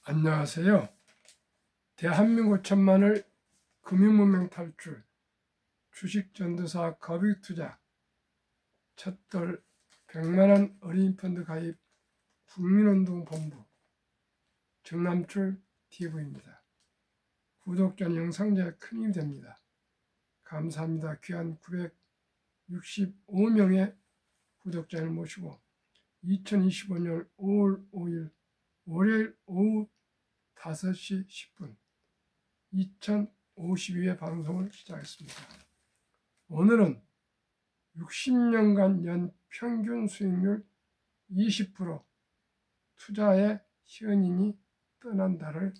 안녕하세요. 대한민국 천만을 금융문명 탈출, 주식전도사 거빅투자, 첫돌 100만원 어린이펀드 가입 국민운동본부 정남출 TV입니다. 구독자 영상제 큰 힘이 됩니다. 감사합니다. 귀한 965명의 구독자를 모시고 2025년 5월 5일 월요일 오후 5시 10분 2052회 방송을 시작했습니다. 오늘은 60년간 연 평균 수익률 20% 투자의 현인이 떠난다를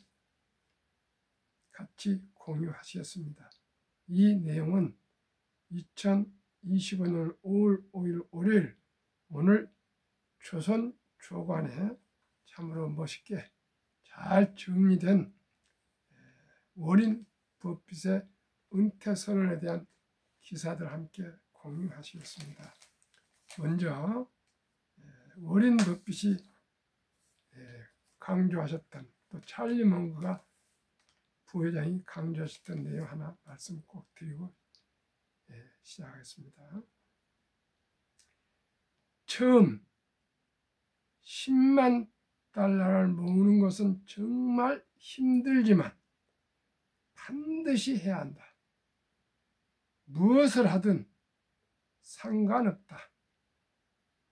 같이 공유하셨습니다. 이 내용은 2025년 5월 5일 월요일 오늘 조선 조간에 참으로 멋있게 잘 정리된 워린 버핏의 은퇴 선언에 대한 기사들 함께 공유하시겠습니다. 먼저 워린 버핏이 강조하셨던, 또 찰리 멍거가 부회장이 강조하셨던 내용 하나 말씀 꼭 드리고 시작하겠습니다. 처음 10만 달러를 모으는 것은 정말 힘들지만 반드시 해야 한다. 무엇을 하든 상관없다.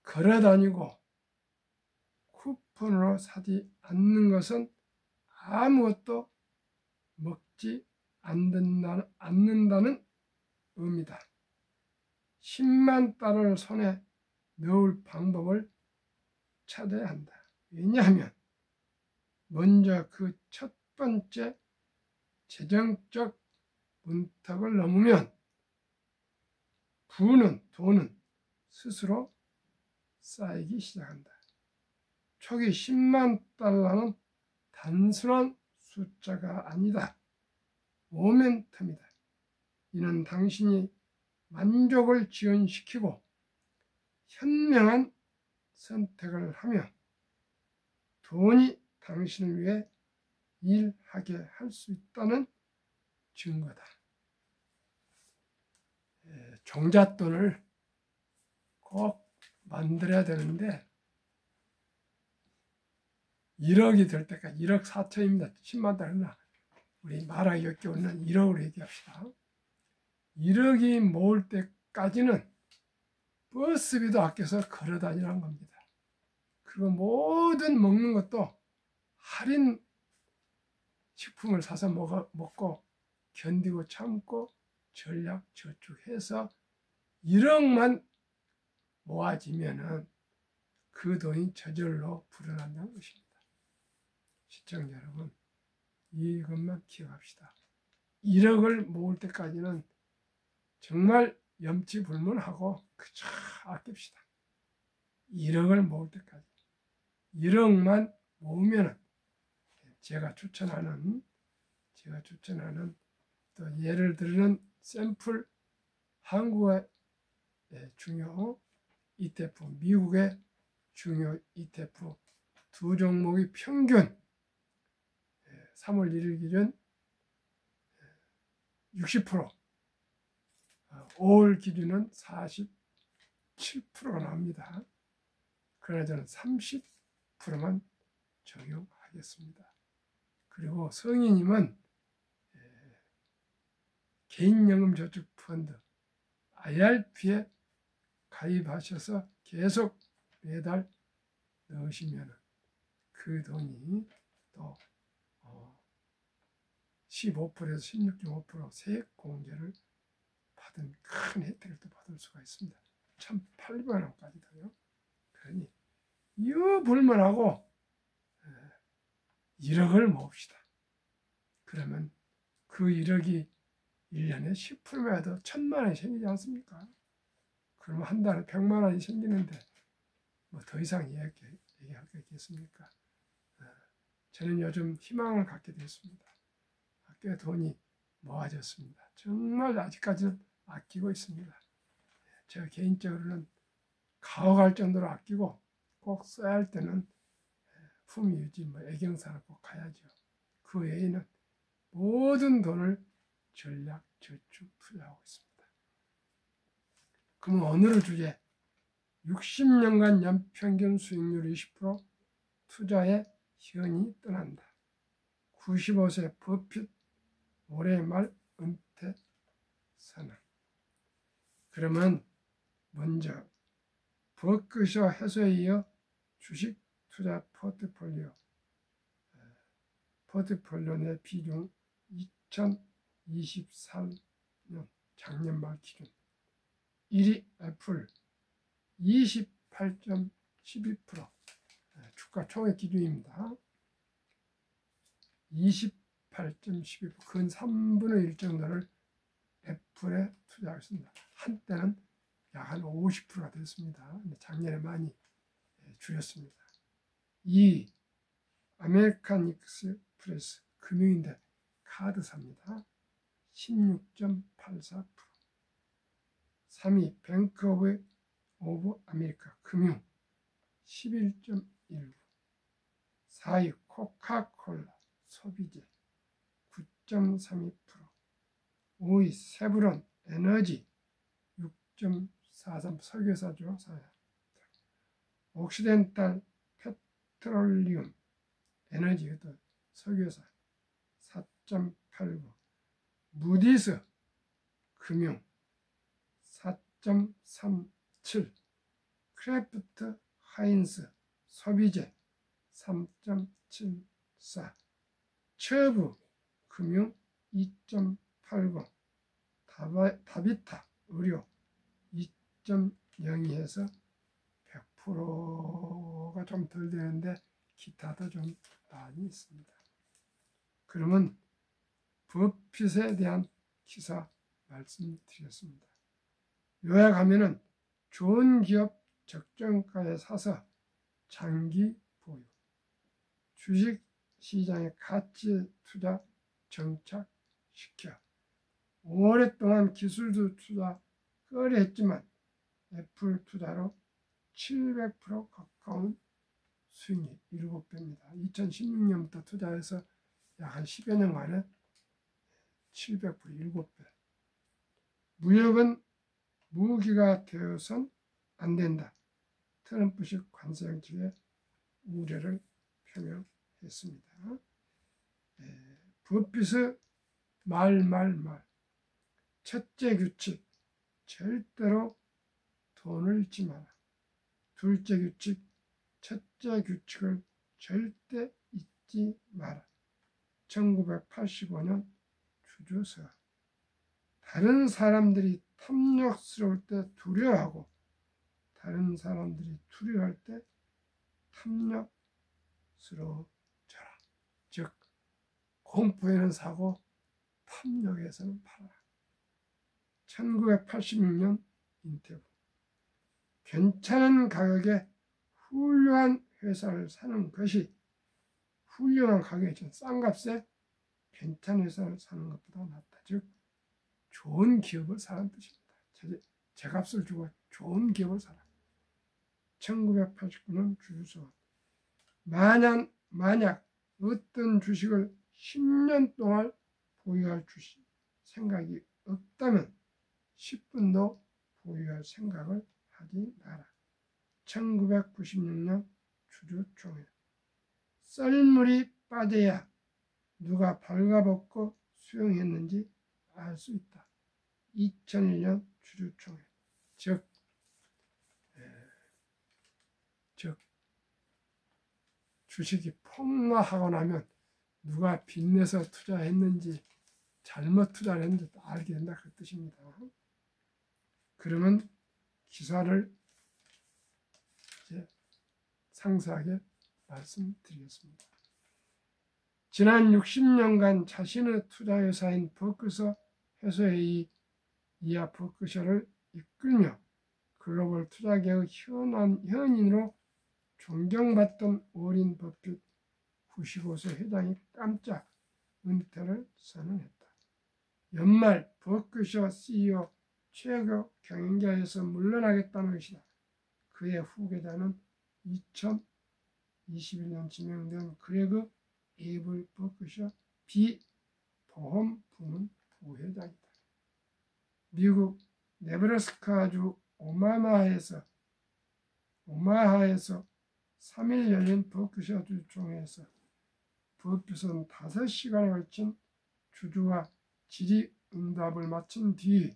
걸어다니고 쿠폰으로 사지 않는 것은 아무것도 먹지 않는다는 의미다. 10만 달러를 손에 넣을 방법을 찾아야 한다. 왜냐하면 먼저 그 첫 번째 재정적 문턱을 넘으면 돈은 스스로 쌓이기 시작한다. 초기 10만 달러는 단순한 숫자가 아니다. 모멘텀이다. 이는 당신이 만족을 지연시키고 현명한 선택을 하며 돈이 당신을 위해 일하게 할 수 있다는 증거다. 종잣돈을 꼭 만들어야 되는데 1억이 될 때까지 1억 4천입니다. 10만 달러나 우리 말하기 어려운 1억으로 얘기합시다. 1억이 모을 때까지는 버스비도 아껴서 걸어 다니라는 겁니다. 그리고 모든 먹는 것도 할인 식품을 사서 먹고 견디고 참고 전략 저축해서 1억만 모아지면은 그 돈이 저절로 불어난다는 것입니다. 시청자 여러분, 이것만 기억합시다. 1억을 모을 때까지는 정말 염치불문하고 그저 아낍시다. 1억을 모을 때까지. 1억만 모으면은 제가 추천하는 또 예를 들는 샘플 한국의 중요 ETF, 미국의 중요 ETF 두 종목이 평균 3월 1일 기준 60%, 5월 기준은 47%가 나옵니다. 그러나 저는 30%만 적용하겠습니다. 그리고 성인님은 개인연금저축펀드 IRP에 가입하셔서 계속 매달 넣으시면 그 돈이 또 15%에서 16.5% 세액 공제를 받은 큰 혜택을 또 받을 수가 있습니다. 1,800만 원까지도요. 그러니 이거 불만하고 1억을 모읍시다. 그러면 그 1억이 1년에 10%만 해도 1,000만 원이 생기지 않습니까? 그러면 한 달에 100만 원이 생기는데 뭐 더 이상 얘기할 게 있겠습니까? 저는 요즘 희망을 갖게 됐습니다. 꽤 돈이 모아졌습니다. 정말 아직까지는 아끼고 있습니다. 제가 개인적으로는 가혹할 정도로 아끼고 꼭 써야 할 때는 품위유지 애경사를 꼭 가야죠. 그 외에는 모든 돈을 전략, 저축, 투자하고 있습니다. 그럼 오늘의 주제 60년간 연평균 수익률 20%, 투자에 현이 떠난다. 95세 버핏 올해 말 은퇴 선언. 그러면 먼저 버크셔 해소에 이어 주식 투자 포트폴리오 내 비중 2023년 작년 말 기준 1위 애플 28.12%, 주가 총액 기준입니다. 28.12%, 근 3분의 1 정도를 애플에 투자했습니다. 한때는 약 한 50%가 됐습니다. 작년에 많이 줄였습니다. 2위 아메리칸 익스프레스 금융인데 카드사입니다. 16.84%. 3위 뱅크 오브 아메리카 금융 11.19%. 4위 코카콜라 소비재 9.32%. 5위 세브론 에너지 6.43%, 석유회사죠. 옥시덴탈 페트롤리움 에너지도 석유회사 4.89%. 무디스 금융 4.37%. 크래프트 하인스 소비재 3.74%. 처브 금융 2.80%. 다비타 의료 2.02에서 100%가 좀 덜 되는데 기타도 좀 많이 있습니다. 그러면 버핏에 대한 기사 말씀드렸습니다. 요약하면은 좋은 기업 적정가에 사서 장기 보유, 주식 시장의 가치 투자 정착시켜 오랫동안 기술도 투자 꺼려 했지만 애플 투자로 700% 가까운 수익이 7배입니다. 2016년부터 투자해서 약 한 10여 년 만에 700% 7배. 무역은 무기가 되어선 안 된다. 트럼프식 관세 정책에 우려를 표명했습니다. 버핏의 말. 첫째 규칙, 절대로 돈을 잃지 마라. 둘째 규칙, 첫째 규칙을 절대 잊지 마라. 1985년 주주서. 다른 사람들이 탐욕스러울 때 두려워하고 다른 사람들이 두려워할 때 탐욕스러워져라. 즉 공포에는 사고 탐욕에서는 팔아라. 1986년 인터뷰. 괜찮은 가격에 훌륭한 회사를 사는 것이 훌륭한 가격에 싼 값에 괜찮은 회사를 사는 것보다 낫다. 즉 좋은 기업을 사는 뜻입니다. 제 값을 주고 좋은 기업을 사라. 1989년 주주서. 만약 어떤 주식을 10년 동안 보유할 생각이 없다면 10분도 보유할 생각을 하지 마라. 1996년 주주총회. 썰물이 빠져야 누가 벌가벗고 수용했는지 알 수 있다. 2001년 주주총회. 즉 주식이 폭락하고 나면 누가 빚내서 투자했는지 잘못 투자를 했는지 알게 된다 그 뜻입니다. 그러면 기사를 이제 상세하게 말씀드리겠습니다. 지난 60년간 자신의 투자회사인 버크셔 해소의 이하 버크셔를 이끌며 글로벌 투자계의 현인으로 존경받던 워린 버핏 95세 회장이 깜짝 은퇴를 선언했다. 연말 버크셔 CEO 최고 경영자에서 물러나겠다는 것이다. 그의 후계자는 21년 지명된 그레그 에이블 버크셔 비보험 부문 부회장이다. 미국 네브라스카주 오마하에서 3일 열린 버크셔주 총회에서 버핏은 5시간에 걸친 주주와 질의응답을 마친 뒤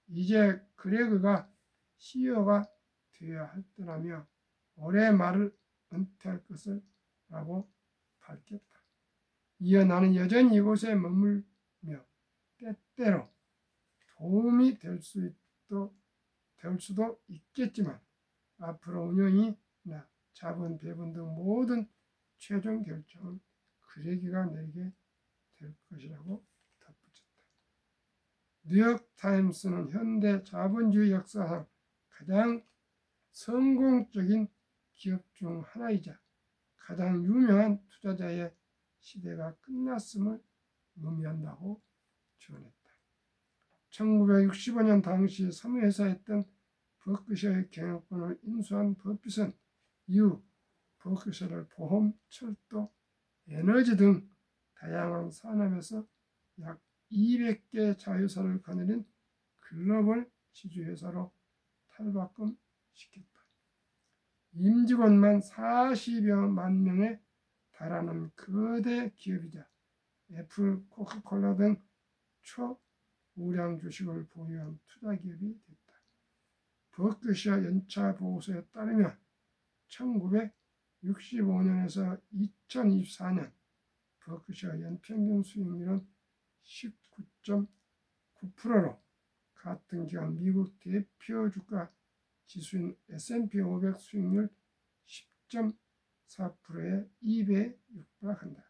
이제 그레그가 CEO가 되어야 할 때라며 올해 말을 은퇴할 것을 라고 밝혔다. 이어 나는 여전히 이곳에 머물며 때때로 도움이 될 수도 있겠지만 앞으로 운영이나 자본 배분 등 모든 최종 결정은 그레기가 내게 될 것이라고 덧붙였다. 뉴욕타임스는 현대 자본주의 역사상 가장 성공적인 기업 중 하나이자 가장 유명한 투자자의 시대가 끝났음을 의미한다고 전했다. 1965년 당시 사무회사였던 버크셔의 경영권을 인수한 버핏은 이후 버크셔를 보험, 철도, 에너지 등 다양한 산업에서 약 200개 자회사를 거느린 글로벌 지주회사로 탈바꿈시켰다. 임직원만 40여만 명에 달하는 거대 기업이자 애플, 코카콜라 등 초우량 주식을 보유한 투자기업이 됐다. 버크셔 연차 보고서에 따르면 1965년에서 2024년 버크셔 연평균 수익률은 19.9%로 같은 기간 미국 대표 주가 지수인 S&P 500 수익률 10.4%의 2배에 육박한다.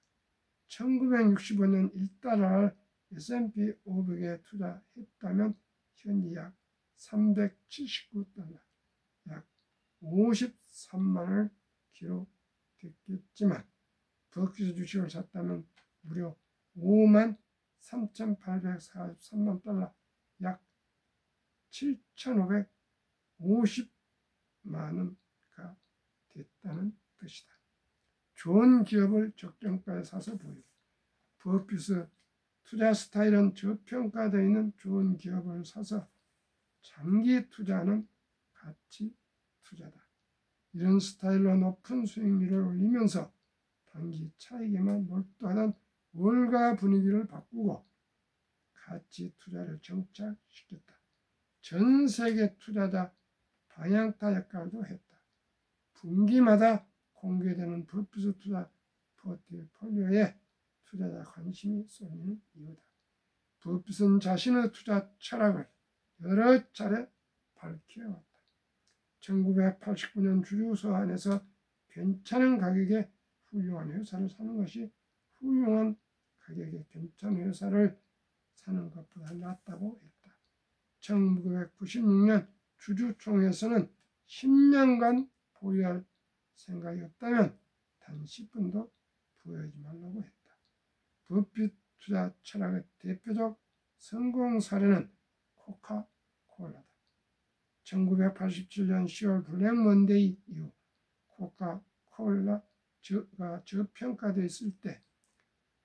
1965년 1달러를 S&P 500에 투자했다면 현재 약 379달러, 약 53만원을 기록했겠지만 버크셔 주식을 샀다면 무려 5만 3,843만 달러, 약 7,550만원가 됐다는 뜻이다. 좋은 기업을 적정가에 사서 보유. 버핏의 투자 스타일은 저평가되어 있는 좋은 기업을 사서 장기 투자하는 가치 투자다. 이런 스타일로 높은 수익률을 올리면서 단기 차익에만 몰두하던 월가 분위기를 바꾸고 가치 투자를 정착시켰다. 전 세계 투자자 방향타 역할도 했다. 분기마다 공개되는 버핏의 투자 포트폴리오에 투자자 관심이 쏠리는 이유다. 버핏은 자신의 투자 철학을 여러 차례 밝혀왔다. 1989년 주주서 안에서 괜찮은 가격에 훌륭한 회사를 사는 것이 훌륭한 가격에 괜찮은 회사를 사는 것보다 낫다고 했다. 1996년 주주총회에서는 10년간 보유할 생각이 없다면 단 10분도 부여하지 말라고 했다. 버핏 투자 철학의 대표적 성공 사례는 코카콜라다. 1987년 10월 블랙 먼데이 이후 코카콜라가 저평가되어 있을 때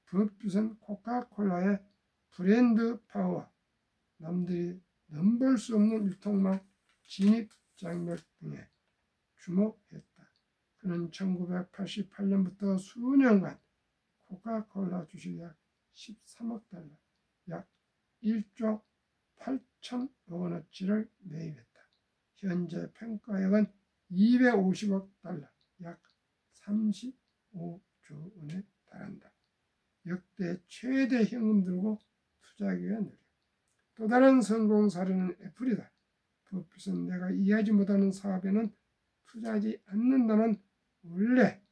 버핏은 코카콜라의 브랜드 파워와 남들이 넘볼 수 없는 유통망 진입 장벽 등에 주목했다. 그는 1988년부터 수년간 코카콜라 주식 약 13억 달러, 약 1조 8천억 원어치를 매입했다. 현재 평가액은 250억 달러, 약 35조 원에 달한다. 역대 최대 현금 들고 투자하기 위한 노력. 또 다른 성공 사례는 애플이다. 버핏은 내가 이해하지 못하는 사업에는 투자하지 않는다는 원래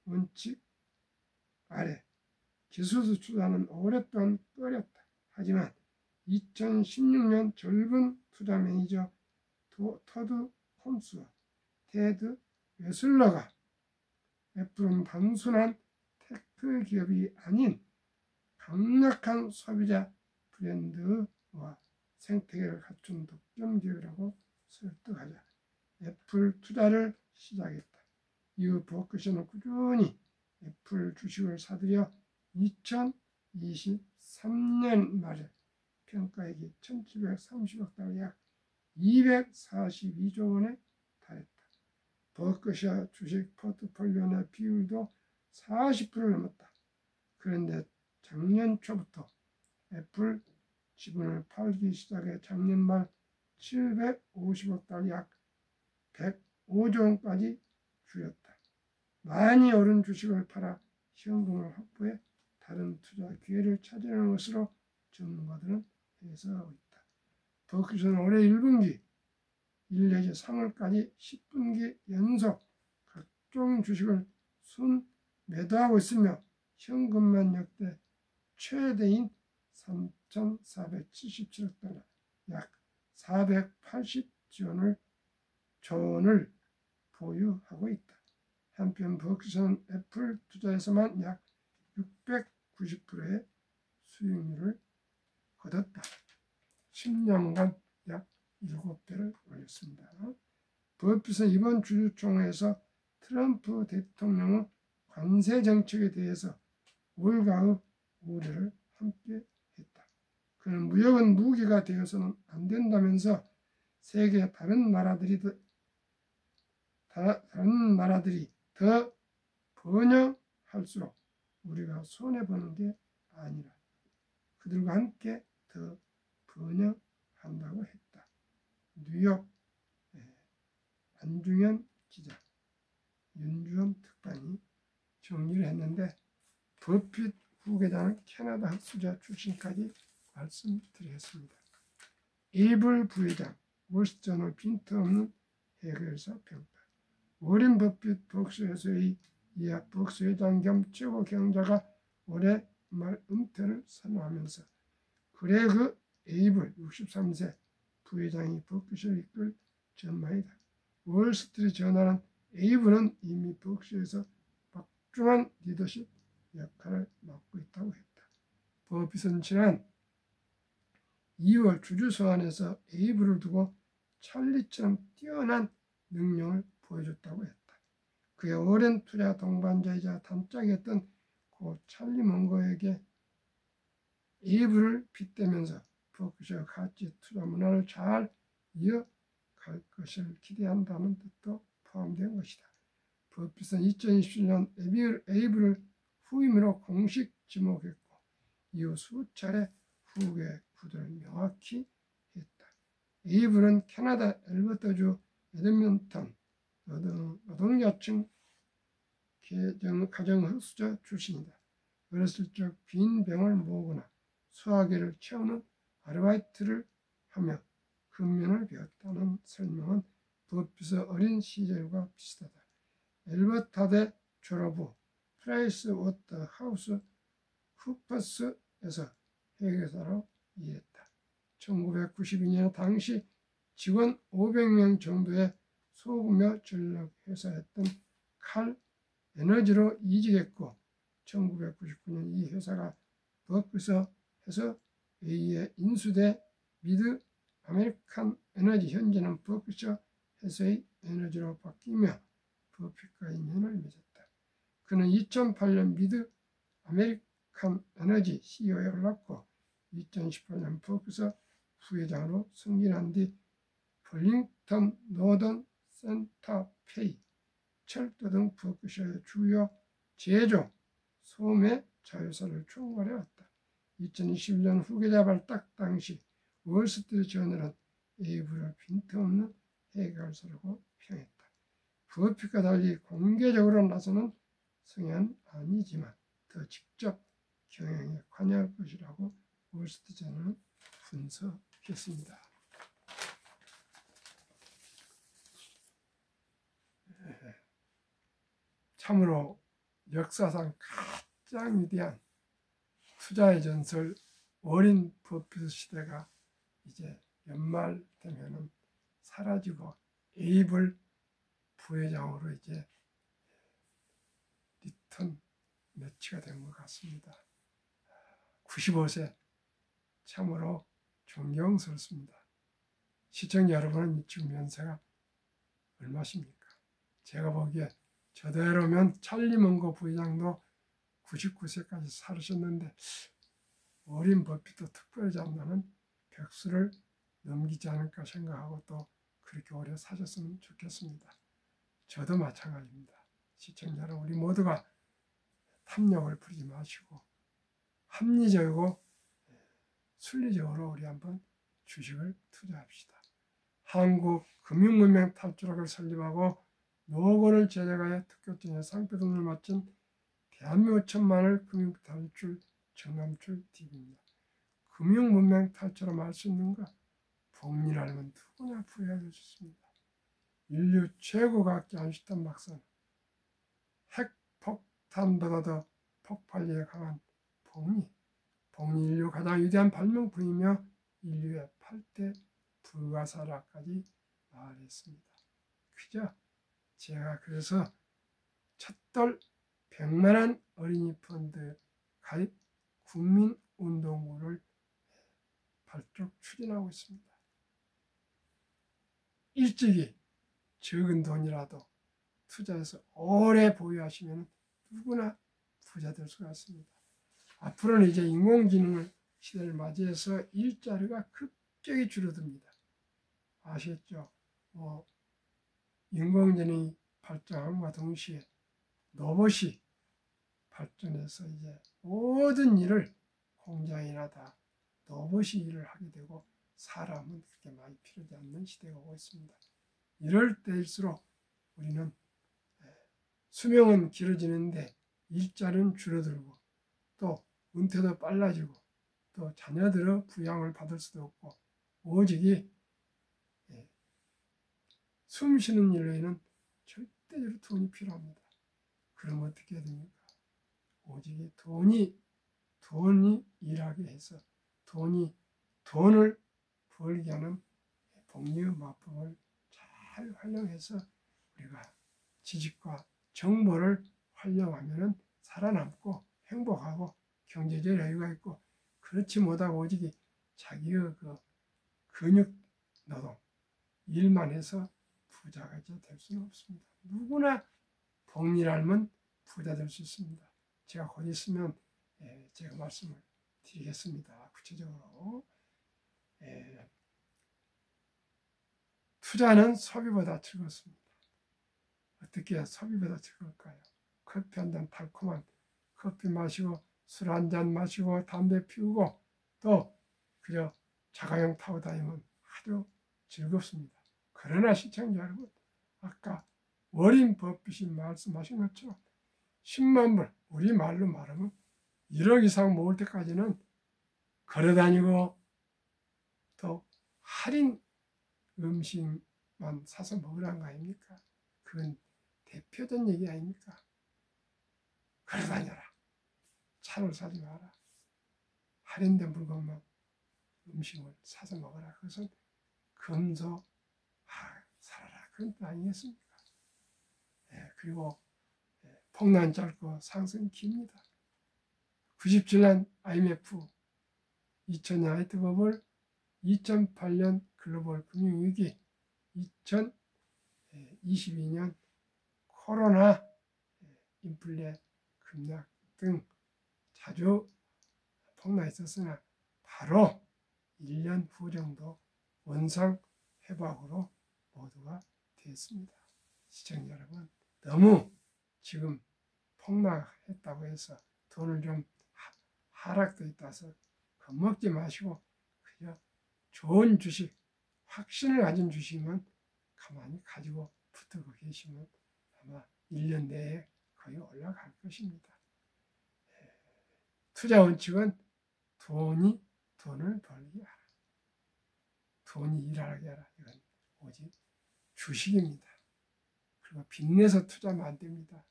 원칙 아래 기술 투자는 오랫동안 꺼렸다. 하지만 2016년 젊은 투자 매니저 토드 홈스와 테드 웨슬러가 애플은 단순한 테크 기업이 아닌 강력한 소비자 브랜드와 생태계를 갖춘 독점 기업이라고 설득하자 애플 투자를 시작했다. 이후 버크셔는 꾸준히 애플 주식을 사들여 2023년 말에 평가액이 1730억 달러 약 242조 원에 달했다. 버크셔 주식 포트폴리오 내 비율도 40%를 넘었다. 그런데 작년 초부터 애플 지분을 팔기 시작해 작년 말 750억 달러 약 105조 원까지 줄였다. 많이 오른 주식을 팔아 현금을 확보해 다른 투자 기회를 찾으려는 것으로 전문가들은 해석하고 있다. 버크셔는 올해 1분기 1 내지 3월까지 10분기 연속 각종 주식을 순 매도하고 있으며 현금만 역대 최대인 3,477억 달러 약 480조 원을 보유하고 있다. 한편 버크셔는 애플 투자에서만 약 690%의 수익률을 거뒀다. 10년간 약 7배를 올렸습니다. 버핏은 이번 주주총회에서 트럼프 대통령의 관세 정책에 대해서 올가의 우려를 함께 했다. 그는 무역은 무기가 되어서는 안 된다면서 세계 다른 나라들이 더 번영할수록 우리가 손해보는 게 아니라 그들과 함께 더 번영한다고 했다. 뉴욕 안중현 기자, 윤주원 특파원이 정리를 했는데 버핏 후계자는 캐나다 흑수저 출신까지 말씀드리겠습니다. 에이블 부회장, 월스트리트저널 빈틈없는 해결사 평가. 워렌 버핏 벅스 회사의 이하 벅스 회장 겸 최고 경영자가 올해 말 은퇴를 선언하면서 그레그 에이블 63세 부회장이 버크셔를 이끌 전망이다. 월스트리트 저널은 에이블은 이미 버크셔에서 막중한 리더십 역할을 맡고 있다고 했다. 버핏은 지난 2월 주주 소환에서 에이블을 두고 찰리처럼 뛰어난 능력을 보여줬다고 했다. 그의 오랜 투자 동반자이자 단짝이었던 고 찰리 먼거에게 에이블을 빗대면서 버크셔 가치 투자 문화를 잘 이어갈 것을 기대한다는 뜻도 포함된 것이다. 버핏은 2027년 에이블을 후임으로 공식 지목했고 이후 수차례 후계 구도를 명확히 했다. 에이블은 캐나다 엘버터주 에드먼턴 노동자층 가정 흑수저 출신이다. 어렸을 적 빈 병을 모으거나 수화기를 채우는 아르바이트를 하며 근면을 배웠다는 설명은 버핏의 어린 시절과 비슷하다. 엘버타대 졸업 후 프라이스 워터 하우스 쿠퍼스에서 회계사로 일했다. 1992년 당시 직원 500명 정도의 소규모 전력 회사였던 칼 에너지로 이직했고 1999년 이 회사가 버크셔에서 A에 인수돼 미드 아메리칸 에너지 현재는 버크셔 회사의 에너지로 바뀌며 버핏과 인연을 맺었다. 그는 2008년 미드 아메리칸 에너지 CEO에 올랐고 2018년 버크셔 부회장으로 승진한 뒤 벌링턴 노던 센터페이 철도 등 버크셔의 주요 제조, 소매 자회사를 총괄해왔다. 2021년 후계자 발탁 당시 월스트리트 저널은 에이블을 빈틈없는 해결사라고 평했다. 버핏과 달리 공개적으로 나서는 성향은 아니지만 더 직접 경영에 관여할 것이라고 월스트리트 저널은 분석했습니다. 참으로 역사상 가장 위대한 투자의 전설 워렌 버핏 시대가 이제 연말 되면은 사라지고 에이블 부회장으로 이제 리턴 매치가 된 것 같습니다. 95세 참으로 존경스럽습니다. 시청자 여러분은 지금 연세가 얼마십니까? 제가 보기에 저대로면 찰리 먼거 부회장도 99세까지 살으셨는데 워린 버핏도 특별히 잡나는 백수를 넘기지 않을까 생각하고 또 그렇게 오래 사셨으면 좋겠습니다. 저도 마찬가지입니다. 시청자 여러분, 우리 모두가 탐욕을 부리지 마시고 합리적이고 순리적으로 우리 한번 주식을 투자합시다. 한국 금융문명 탈출학을 설립하고 노건을 제작하여 특교전에 상표등을 마친 대한민국 천만을 금융탈출 정남출 TV입니다. 금융문명 탈출하면 할 수 있는가? 복리라면 누구나 부여할 수 있습니다. 인류 최고 과학자 아인슈타인 박사는 핵폭탄보다도 폭발력에 강한 복리 인류 가장 위대한 발명품이며 인류의 8대 불가사라까지 말했습니다. 그죠? 제가 그래서 첫돌 100만원 어린이 펀드 가입 국민운동부를 발족 추진하고 있습니다. 일찍이 적은 돈이라도 투자해서 오래 보유하시면 누구나 부자 될 수가 있습니다. 앞으로는 이제 인공지능 시대를 맞이해서 일자리가 급격히 줄어듭니다. 아시겠죠? 인공지능이 발전함과 동시에 로봇이 발전해서 이제 모든 일을 공장이나 다 로봇이 일을 하게 되고 사람은 그렇게 많이 필요하지 않는 시대가 오고 있습니다. 이럴 때일수록 우리는 수명은 길어지는데 일자리는 줄어들고 또 은퇴도 빨라지고 또 자녀들의 부양을 받을 수도 없고 오직이 숨 쉬는 일에는 절대적으로 돈이 필요합니다. 그럼 어떻게 해야 됩니까? 오직 돈이 일하게 해서 돈을 벌게 하는 복리의 마법을 잘 활용해서 우리가 지식과 정보를 활용하면 살아남고 행복하고 경제적 여유가 있고, 그렇지 못하고 오직 자기의 그 근육 노동 일만 해서 부자가 될 수는 없습니다. 누구나 복리를 알면 부자 될 수 있습니다. 제가 곧 있으면 제가 말씀을 드리겠습니다. 구체적으로 투자는 소비보다 즐겁습니다. 어떻게 소비보다 즐거울까요? 커피 한 잔 달콤한 커피 마시고 술 한 잔 마시고 담배 피우고 또 그저 자가용 타고 다니면 아주 즐겁습니다. 그러나 시청자 여러분, 아까 워린 버핏이 말씀하신 것처럼 10만 불, 우리 말로 말하면 1억 이상 모을 때까지는 걸어다니고 또 할인 음식만 사서 먹으라는 거 아닙니까? 그건 대표적인 얘기 아닙니까? 걸어다녀라. 차를 사지 마라. 할인된 물건만 음식을 사서 먹어라. 그것은 금소 살아라. 그건 아니겠습니까? 그리고 폭락 짧고 상승 깁니다. 97년 IMF, 2000년 하이트 버블, 2008년 글로벌 금융위기, 2022년 코로나, 인플레 급락 등 자주 폭락이 있었으나 바로 1년 후 정도 원상 회복으로 모두가 됐습니다. 시청자 여러분, 너무 지금 폭락했다고 해서 돈을 좀 하락돼 있다서 겁먹지 마시고 그저 좋은 주식, 확신을 가진 주식만 가만히 가지고 붙들고 계시면 아마 1년 내에 거의 올라갈 것입니다. 투자 원칙은 돈을 벌게 하라. 돈이 일하게 하라. 이건 오직 주식입니다. 그리고 빚내서 투자하면 안 됩니다.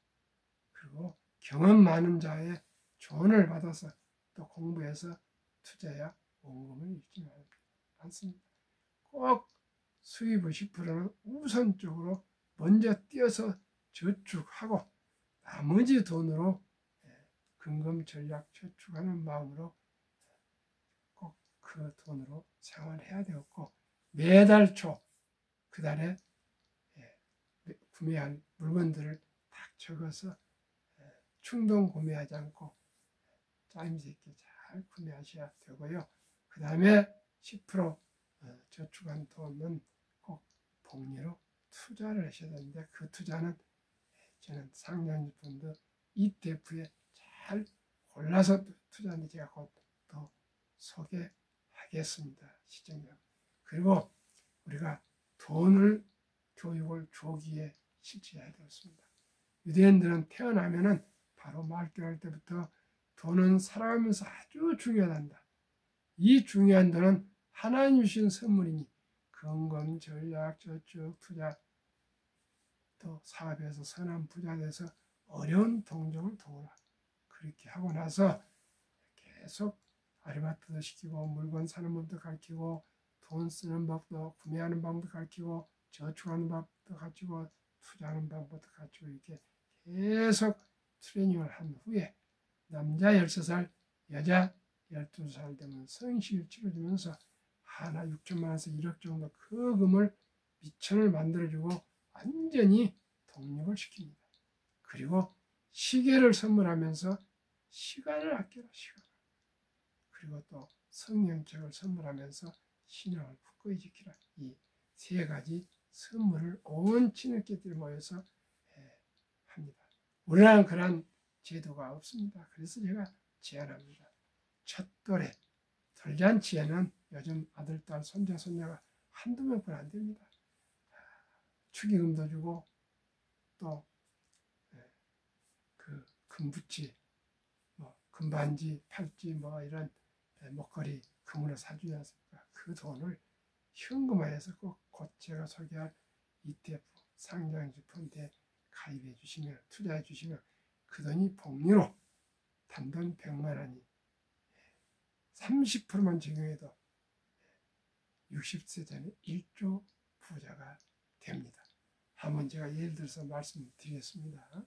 그리고 경험 많은 자의 조언을 받아서 또 공부해서 투자해야 원금을 잃지 않습니다. 꼭 수입의 10%는 우선적으로 먼저 띄어서 저축하고 나머지 돈으로 근금 전략 저축하는 마음으로 꼭 그 돈으로 생활해야 되었고, 매달 초 그 달에 구매할 물건들을 딱 적어서 충동 구매하지 않고 짜임새 있게 잘 구매하셔야 되고요. 그 다음에 10% 저축한 돈은 꼭 복리로 투자를 하셔야 되는데, 그 투자는 저는 상장펀드 ETF에 잘 골라서 투자하는데 제가 곧 또 소개하겠습니다. 시청자. 그리고 우리가 돈을 교육을 조기에 실천해야 되겠습니다. 유대인들은 태어나면은 바로 말기할 때부터 돈은 살아가면서 아주 중요하단다. 이 중요한 돈은 하나님 주신 선물이니 건강, 전략, 저축, 투자, 또 사업에서 선한 부자 돼서 어려운 동정을 도우라. 그렇게 하고 나서 계속 아르바이트도 시키고 물건 사는 법도 가르치고 돈 쓰는 법도 구매하는 방법도 가르치고 저축하는 방법도 가르치고 투자하는 방법도 가르치고 이렇게 계속 트레이닝을 한 후에 남자 13살, 여자 12살 되면 성식을 치러주면서 하나 6천만 원에서 1억 정도 그 금을 미천을 만들어주고 완전히 독립을 시킵니다. 그리고 시계를 선물하면서 시간을 아껴라. 시간. 그리고 또 성령책을 선물하면서 신앙을 굳건히 지키라. 이 세 가지 선물을 온 친척들이 모여서 합니다. 우리나라는 그런 제도가 없습니다. 그래서 제가 제안합니다. 첫 돌에 돌잔치에는 요즘 아들, 딸, 손자, 손녀가 한두 명뿐 안 됩니다. 축의금도 주고 또 그 금붙이, 뭐 금반지, 팔찌, 뭐 이런 목걸이 금으로 사주지 않습니까? 그 돈을 현금화해서 꼭 제가 소개할 ETF 상장주 펀드에 가입해 주시면, 투자해 주시면 그 돈이 복리로 단돈 100만 원이 30%만 적용해도 60세 전에 1조 부자가 됩니다. 한번 제가 예를 들어서 말씀드리겠습니다.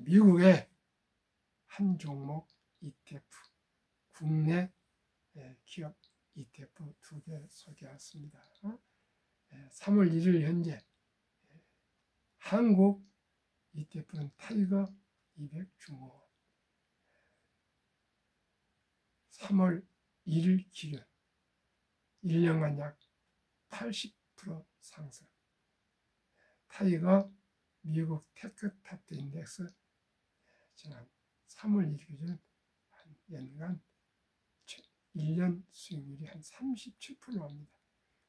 미국의 한 종목 ETF, 국내 기업 ETF 2개 소개했습니다. 3월 1일 현재 한국 ETF는 타이거 200 중공업, 3월 1일 기준 1년간 약 80% 상승. 타이거 미국 테크탑 인덱스 지난 3월 1일 기준 한 연간 1년 수익률이 한 37% 나옵니다.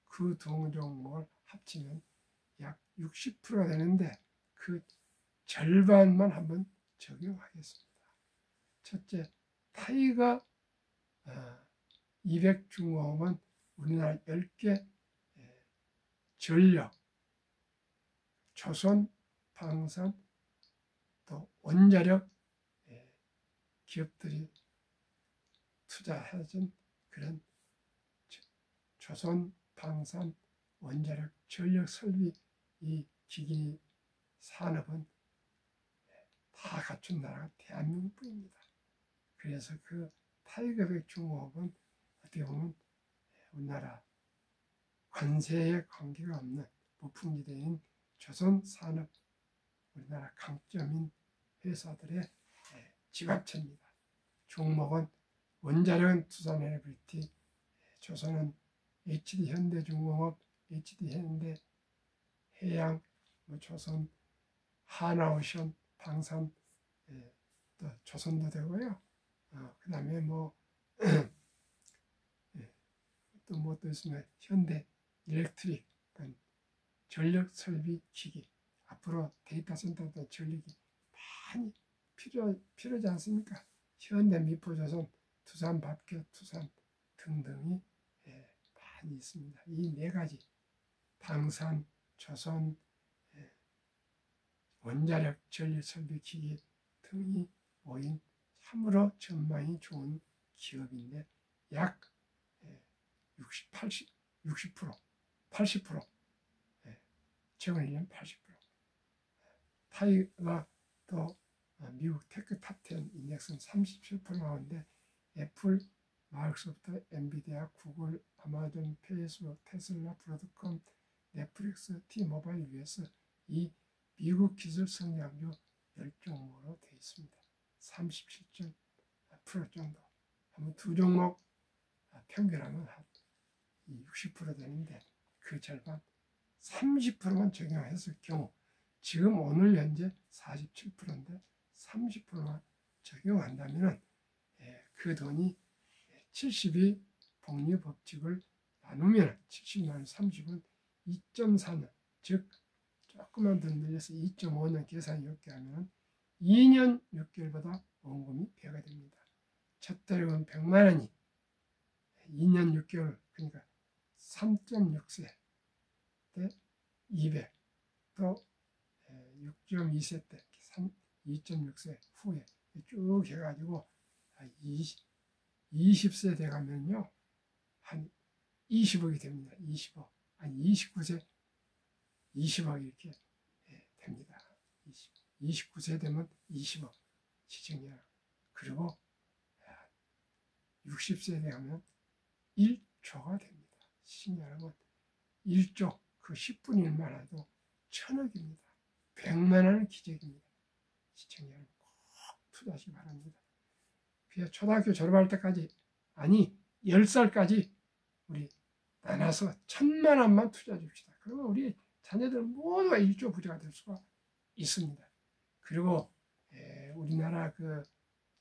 그 두 종목을 합치면 약 60%가 되는데 그 절반만 한번 적용하겠습니다. 첫째, 타이거 200 중공업은 우리나라 10개 전력, 조선, 방산, 또 원자력 기업들이 투자해준 그런 조선, 방산, 원자력, 전력 설비 이 기기 산업은 다 갖춘 나라가 대한민국뿐입니다. 그래서 그 타이거 100 중공업은 어떻게 보면 우리나라 관세에 관계가 없는 무풍지대인 조선 산업 우리나라 강점인 회사들의 집합체입니다. 종목은 원자력은 두산에너비티, 조선은 HD현대중공업, HD현대 해양, 조선 하나오션, 방산, 또 조선도 되고요. 그 다음에 뭐 또 뭐 또 있으면 현대 일렉트릭, 전력 설비 기기. 앞으로 데이터 센터도 전력이 많이 필요하지 않습니까? 현대 미포조선, 두산 밥켓, 투산 등등이 많이 있습니다. 이 네 가지 방산, 조선, 원자력, 전력 설비 기기 등이 모인 참으로 전망이 좋은 기업인데 약 80% 최근 1년 80%. 타이가 또 미국 테크 탑10 인덱스는 37% 나오는데 애플, 마이크로소프트, 엔비디아, 구글, 아마존, 페이스북, 테슬라, 브로드컴, 넷플릭스, 티모바일, US 이 미국 기술 성장주 10종목으로 되어 있습니다. 37.8% 정도. 한번 두 종목 평균하면 한 60% 되는데 그 절반 30%만 적용했을 경우 지금 오늘 현재 47%인데 30%만 적용한다면 그 돈이 72 복리법칙을 나누면 70만 30은 2.4년 즉 조금만 더 늘려서 2.5년 계산이 이렇게 하면 2년 6개월보다 원금이 배가 됩니다. 첫 달은 100만 원이 2년 6개월 그러니까 3.6세 때 200 또 6.2세 때 2.6세 후에 쭉 해가지고 20세 돼가면요 한 20억이 됩니다. 20억 한 29세 20억 이렇게 됩니다. 29세 되면 20억 시청자 그리고 60세 되면 1조가 됩니다. 시청자 여러분 1조 그 10분의 1만 해도 1000억입니다. 100만 원은 기적입니다. 시청자 여러분 꼭 투자하시기 바랍니다. 초등학교 졸업할 때까지 아니 10살까지 우리 나눠서 1000만 원만 투자해 줍시다. 그러면 우리 자녀들 모두가 1조 부자가 될 수가 있습니다. 그리고 우리나라 그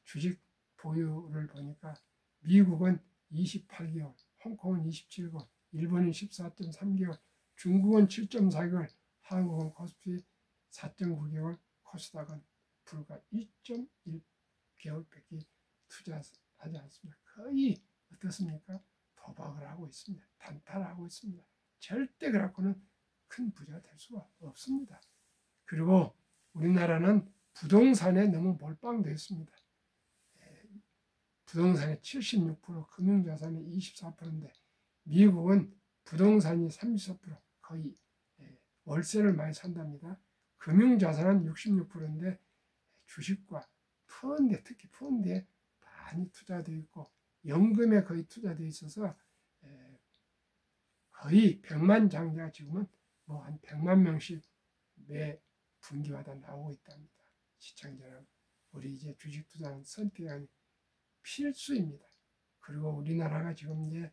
주식 보유를 보니까 미국은 28개월, 홍콩은 27개월, 일본은 14.3개월, 중국은 7.4개월, 한국은 코스피 4.9개월, 코스닥은 불과 1.1개월밖에 투자하지 않습니다. 거의 어떻습니까? 도박을 하고 있습니다. 단타하고 있습니다. 절대 그렇고는 큰 부자가 될 수가 없습니다. 그리고 우리나라는 부동산에 너무 몰빵되어 있습니다. 부동산의 76%, 금융자산의 24%인데 미국은 부동산이 34% 거의 월세를 많이 산답니다. 금융자산은 66%인데 주식과 펀드, 특히 펀드에 많이 투자되어 있고 연금에 거의 투자되어 있어서 거의 100만 장자가 지금은 뭐 한 100만 명씩 매 분기마다 나오고 있답니다. 시청자 여러분, 우리 이제 주식 투자는 선택이 필수입니다. 그리고 우리나라가 지금 이제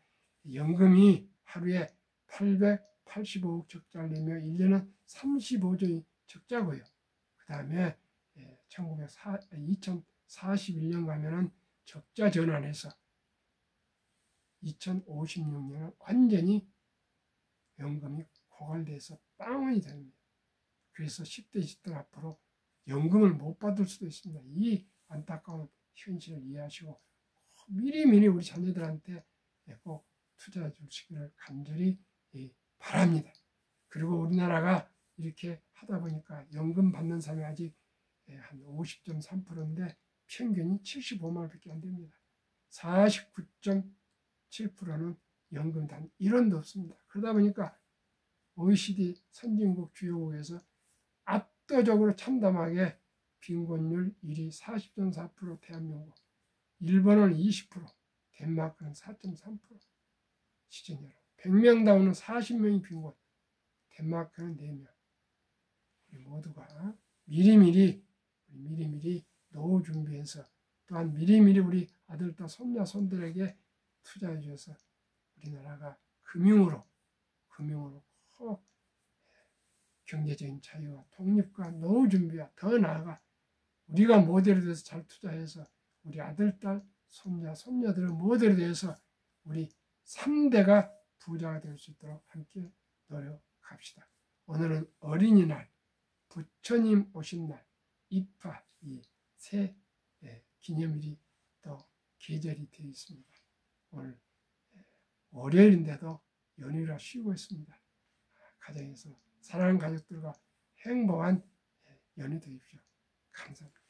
연금이 하루에 885억 적자를 내며 1년은 35조의 적자고요. 그 다음에 2041년 가면은 적자 전환해서 2056년은 완전히 연금이 고갈돼서 빵원이 됩니다. 그래서 10대, 20대 앞으로 연금을 못 받을 수도 있습니다. 이 안타까운 현실을 이해하시고 미리미리 우리 자녀들한테 꼭 투자해 주시기를 간절히 바랍니다. 그리고 우리나라가 이렇게 하다 보니까 연금 받는 사람이 아직 한 50.3%인데 평균이 75만 원밖에 안 됩니다. 49.7%는 연금 단 1원도 없습니다. 그러다 보니까 OECD 선진국 주요국에서 압도적으로 참담하게 빈곤율 1위 40.4% 대한민국, 일본은 20%, 덴마크는 4.3%. 시청자 여러분, 100명다우는 40명이 빈곤, 덴마크는 4명. 우리 모두가 미리미리 노후 준비해서 또한 미리미리 우리 아들과 손자 손들에게 투자해 주셔서 우리나라가 금융으로 꼭 경제적인 자유와 독립과 노후 준비와 더 나아가 우리가 모델이 돼서 잘 투자해서 우리 아들, 딸, 손자, 손녀들의 모델이 돼서 우리 3대가 부자가 될 수 있도록 함께 노력합시다. 오늘은 어린이날, 부처님 오신 날, 입하 이 새 기념일이 또 계절이 되어 있습니다. 오늘 월요일인데도 연휴라 쉬고 있습니다. 가정에서 사랑하는 가족들과 행복한 연휴 되십시오. 감사합니다.